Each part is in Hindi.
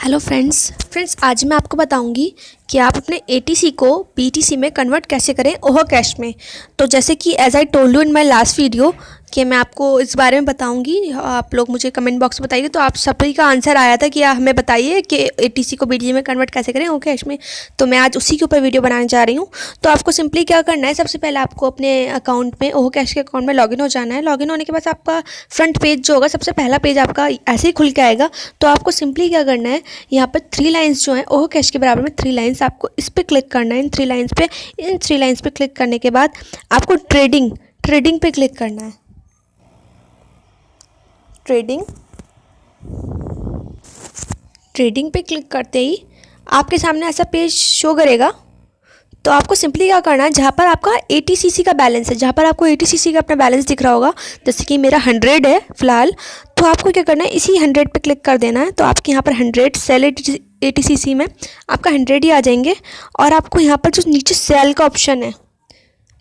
हेलो फ्रेंड्स आज मैं आपको बताऊंगी कि आप अपने एटीसी को बीटीसी में कन्वर्ट कैसे करें ओहो कैश में। तो जैसे कि as I told you in my last video कि मैं आपको इस बारे में बताऊंगी। आप लोग मुझे कमेंट बॉक्स में बताइए। तो आप सभी का आंसर आया था कि हमें बताइए कि एटीसी को बीटीसी में कन्वर्ट कैसे करें ओहो कैश में। तो मैं आज उसी के ऊपर वीडियो बनाने जा रही हूँ। तो आपको सिंपली क्या करना है, सबसे पहले आपको अपने अकाउंट में ओहो कैश के अकाउंट में लॉगिन हो जाना है। लॉगिन होने के बाद आपका फ्रंट पेज जो होगा, सबसे पहला पेज आपका ऐसे ही खुल के आएगा। तो आपको सिंपली क्या करना है, यहाँ पर 3 लाइन्स जो हैं ओहो कैश के बराबर में 3 लाइन्स, आपको इस पर क्लिक करना है। इन 3 लाइन्स पे क्लिक करने के बाद आपको ट्रेडिंग पे क्लिक करना है। ट्रेडिंग पे क्लिक करते ही आपके सामने ऐसा पेज शो करेगा। तो आपको सिंपली क्या करना है, जहाँ पर आपका एटीसीसी का बैलेंस है, जहाँ पर आपको एटीसीसी का अपना बैलेंस दिख रहा होगा, जैसे कि मेरा 100 है फ़िलहाल, तो आपको क्या करना है, इसी 100 पे क्लिक कर देना है। तो आपके यहाँ पर 100 सेल एटीसीसी में आपका 100 ही आ जाएंगे। और आपको यहाँ पर जो नीचे सेल का ऑप्शन है,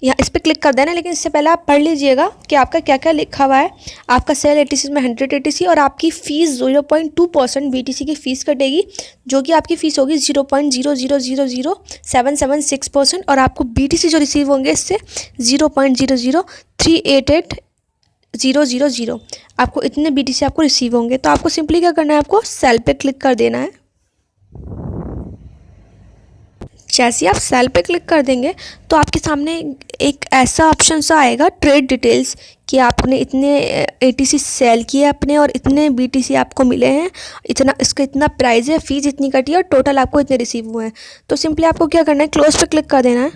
यहाँ इस पर क्लिक कर देना। लेकिन इससे पहले आप पढ़ लीजिएगा कि आपका क्या क्या लिखा हुआ है। आपका सेल एटीसी में 100 एटीसी और आपकी फ़ीस 0.2% बीटीसी की फ़ीस कटेगी, जो कि आपकी फ़ीस होगी 0.0000776%। और आपको बीटीसी जो रिसीव होंगे इससे 0.00388,000 आपको इतने बीटीसी आपको रिसीव होंगे। तो आपको सिंपली क्या करना है, आपको सेल पे क्लिक कर देना है। जैसे ही आप सेल पे क्लिक कर देंगे तो आपके सामने एक ऐसा ऑप्शन सा आएगा, ट्रेड डिटेल्स, कि आपने इतने एटीसी सेल किए अपने और इतने बीटीसी आपको मिले हैं, इतना इसका इतना प्राइस है, फीस इतनी कटी है और टोटल आपको इतने रिसीव हुए हैं। तो सिंपली आपको क्या करना है, क्लोज पे क्लिक कर देना है।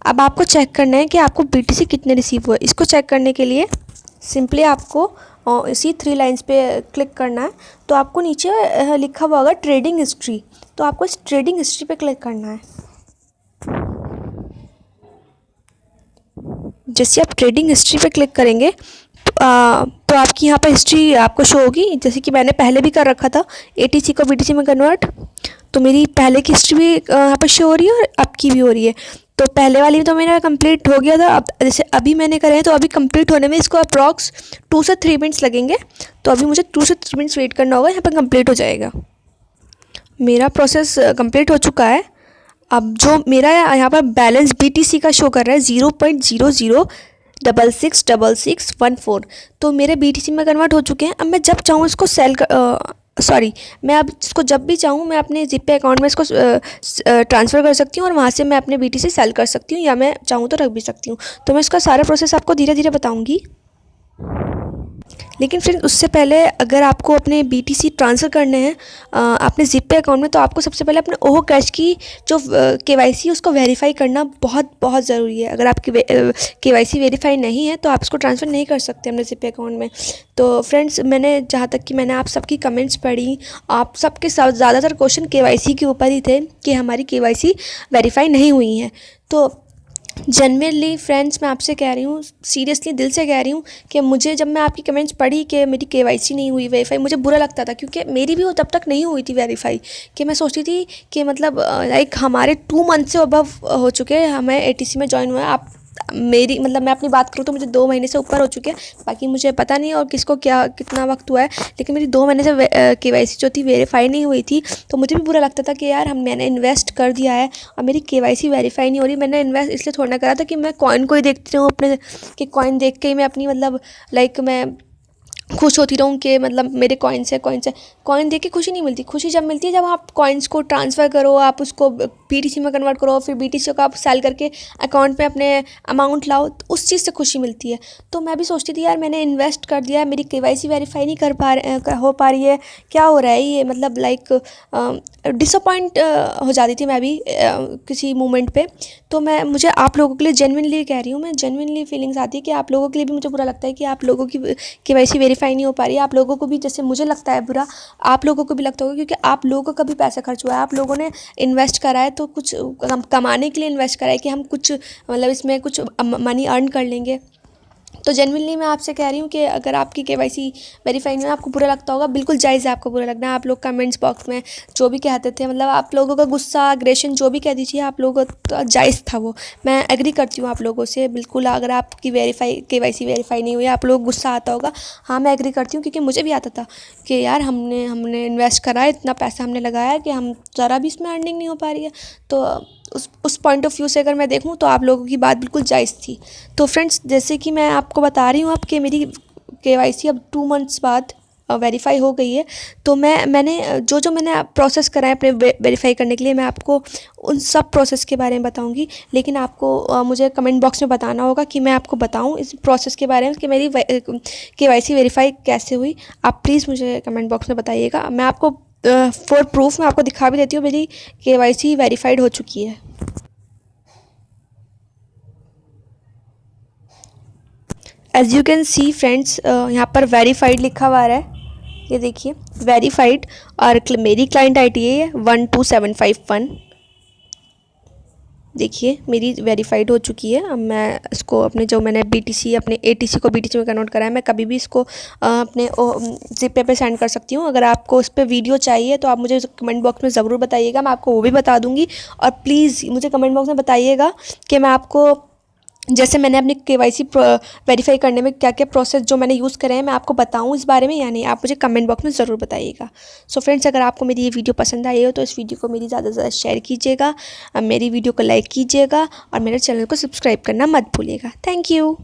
अब आपको चेक करना है कि आपको बीटीसी कितने रिसीव हुए। इसको चेक करने के लिए सिंपली आपको इसी 3 लाइन्स पे क्लिक करना है। तो आपको नीचे लिखा हुआ होगा ट्रेडिंग हिस्ट्री, तो आपको इस ट्रेडिंग हिस्ट्री पे क्लिक करना है। जैसे आप ट्रेडिंग हिस्ट्री पे क्लिक करेंगे तो आपकी यहाँ पर हिस्ट्री आपको शो होगी। जैसे कि मैंने पहले भी कर रखा था एटीसी को बीटीसी में कन्वर्ट, तो मेरी पहले की हिस्ट्री भी यहाँ पर शो हो रही है और अब की भी हो रही है। तो पहले वाली तो मेरा कंप्लीट हो गया था। अब जैसे अभी मैंने करे हैं, तो अभी कंप्लीट होने में इसको अप्रॉक्स 2 से 3 मिनट्स लगेंगे। तो अभी मुझे 2 से 3 मिनट्स वेट करना होगा, यहाँ पर कंप्लीट हो जाएगा। मेरा प्रोसेस कंप्लीट हो चुका है। अब जो मेरा यहाँ पर बैलेंस बीटीसी का शो कर रहा है 0.00666614, तो मेरे बीटीसी में कन्वर्ट हो चुके हैं। अब मैं जब चाहूँ इसको मैं अब इसको जब भी चाहूँ मैं अपने जीपे अकाउंट में इसको ट्रांसफ़र कर सकती हूँ और वहाँ से मैं अपने बीटीसी सेल कर सकती हूँ, या मैं चाहूँ तो रख भी सकती हूँ। तो मैं इसका सारा प्रोसेस आपको धीरे धीरे बताऊँगी। लेकिन फिर उससे पहले अगर आपको अपने बीटीसी ट्रांसफ़र करने हैं अपने जीपे अकाउंट में, तो आपको सबसे पहले अपने ओहो कैश की जो केवाईसी उसको वेरीफाई करना बहुत बहुत ज़रूरी है। अगर आपकी केवाईसी वेरीफाई नहीं है तो आप इसको ट्रांसफ़र नहीं कर सकते अपने जीपे अकाउंट में। तो फ्रेंड्स, मैंने जहाँ तक कि मैंने आप सबकी कमेंट्स पढ़ी, आप सबके ज़्यादातर क्वेश्चन केवाईसी के ऊपर ही थे कि हमारी केवाईसी वेरीफाई नहीं हुई है। तो जेन्युइनली फ्रेंड्स, मैं आपसे कह रही हूँ, सीरियसली दिल से कह रही हूँ कि मुझे जब मैं आपकी कमेंट्स पढ़ी कि मेरी केवाईसी नहीं हुई वेरीफाई, मुझे बुरा लगता था, क्योंकि मेरी भी वो तब तक नहीं हुई थी वेरीफाई। कि मैं सोचती थी कि मतलब लाइक हमारे 2 मंथ से अबव हो चुके हैं हमें एटीसी में ज्वाइन हुआ है। आप मेरी मतलब मैं अपनी बात करूँ तो मुझे 2 महीने से ऊपर हो चुके हैं। बाकी मुझे पता नहीं और किसको क्या कितना वक्त हुआ है, लेकिन मेरी 2 महीने से केवाईसी जो थी वेरीफाई नहीं हुई थी। तो मुझे भी बुरा लगता था कि यार मैंने इन्वेस्ट कर दिया है और मेरी केवाईसी वेरीफाई नहीं हो रही। मैंने इन्वेस्ट इसलिए थोड़ा ना करा था कि मैं कॉइन को ही देखती रहूँ अपने, कि कॉइन देख के ही मैं अपनी मतलब लाइक मैं खुश होती रहूँ कि मतलब मेरे कॉइन से कॉइन देख के खुशी नहीं मिलती। खुशी जब मिलती है जब आप कॉइन्स को ट्रांसफ़र करो, आप उसको बीटीसी में कन्वर्ट करो, फिर बीटीसी को आप सेल करके अकाउंट में अपने अमाउंट लाओ, तो उस चीज़ से खुशी मिलती है। तो मैं भी सोचती थी यार मैंने इन्वेस्ट कर दिया है, मेरी केवाईसी वेरीफाई नहीं हो पा रही है, क्या हो रहा है ये, मतलब लाइक डिसअपॉइंट हो जाती थी मैं भी किसी मोमेंट पे। तो मुझे आप लोगों के लिए जेन्युइनली कह रही हूँ, मैं जेन्युइनली फीलिंग्स आती है कि आप लोगों के लिए भी मुझे बुरा लगता है कि आप लोगों की केवाईसी वेरीफाई नहीं हो पा रही है। आप लोगों को भी जैसे मुझे लगता है बुरा, आप लोगों को भी लगता होगा, क्योंकि आप लोगों का भी पैसा खर्च हुआ है, आप लोगों ने इन्वेस्ट करा है, तो कुछ कमाने के लिए इन्वेस्ट करा है कि हम कुछ मतलब इसमें कुछ मनी अर्न कर लेंगे। तो जेन्युइनली मैं आपसे कह रही हूँ कि अगर आपकी केवाईसी वेरीफाई नहीं है, आपको बुरा लगता होगा, बिल्कुल जायज़ है आपको बुरा लगना। आप लोग कमेंट्स बॉक्स में जो भी कहते थे, मतलब आप लोगों का गुस्सा, एग्रेशन जो भी कह दीजिए, आप लोगों का जायज़ था वो। मैं एग्री करती हूँ आप लोगों से बिल्कुल। अगर आपकी केवाईसी वेरीफाई नहीं हुई, आप लोग को गुस्सा आता होगा, हाँ मैं एग्री करती हूँ, क्योंकि मुझे भी आता था कि यार हमने इन्वेस्ट करा है, इतना पैसा हमने लगाया है कि हम ज़रा भी इसमें अर्निंग नहीं हो पा रही है। तो उस पॉइंट ऑफ व्यू से अगर मैं देखूँ तो आप लोगों की बात बिल्कुल जायज़ थी। तो फ्रेंड्स, जैसे कि मैं आपको बता रही हूँ अब कि मेरी केवाईसी अब 2 मंथ्स बाद वेरीफाई हो गई है। तो मैंने जो मैंने प्रोसेस करा है अपने वेरीफाई करने के लिए, मैं आपको उन सब प्रोसेस के बारे में बताऊंगी। लेकिन आपको मुझे कमेंट बॉक्स में बताना होगा कि मैं आपको बताऊं इस प्रोसेस के बारे में कि मेरी केवाईसी वेरीफाई कैसे हुई। आप प्लीज़ मुझे कमेंट बॉक्स में बताइएगा। मैं आपको फॉर प्रूफ मैं आपको दिखा भी देती हूँ, मेरी केवाईसी वेरीफाइड हो चुकी है। As you can see friends, यहाँ पर वेरीफाइड लिखा हुआ है, ये देखिए वेरीफाइड। और मेरी क्लाइंट आईडी है 12751। देखिए मेरी वेरीफाइड हो चुकी है। अब मैं इसको अपने जो मैंने बीटीसी अपने एटीसी को बीटीसी में कन्वर्ट करा है, मैं कभी भी इसको अपने ज़िपे पे सेंड कर सकती हूँ। अगर आपको उस पर वीडियो चाहिए तो आप मुझे कमेंट बॉक्स में ज़रूर बताइएगा, मैं आपको वो भी बता दूँगी। और प्लीज़ मुझे कमेंट बॉक्स में बताइएगा कि मैं आपको, जैसे मैंने अपनी केवाईसी वेरीफाई करने में क्या क्या प्रोसेस जो मैंने यूज़ करे हैं, मैं आपको बताऊं इस बारे में या नहीं, आप मुझे कमेंट बॉक्स में ज़रूर बताइएगा। सो फ्रेंड्स, अगर आपको मेरी ये वीडियो पसंद आई हो तो इस वीडियो को मेरी ज़्यादा से ज़्यादा शेयर कीजिएगा, मेरी वीडियो को लाइक कीजिएगा और मेरे चैनल को सब्सक्राइब करना मत भूलिएगा। Thank you.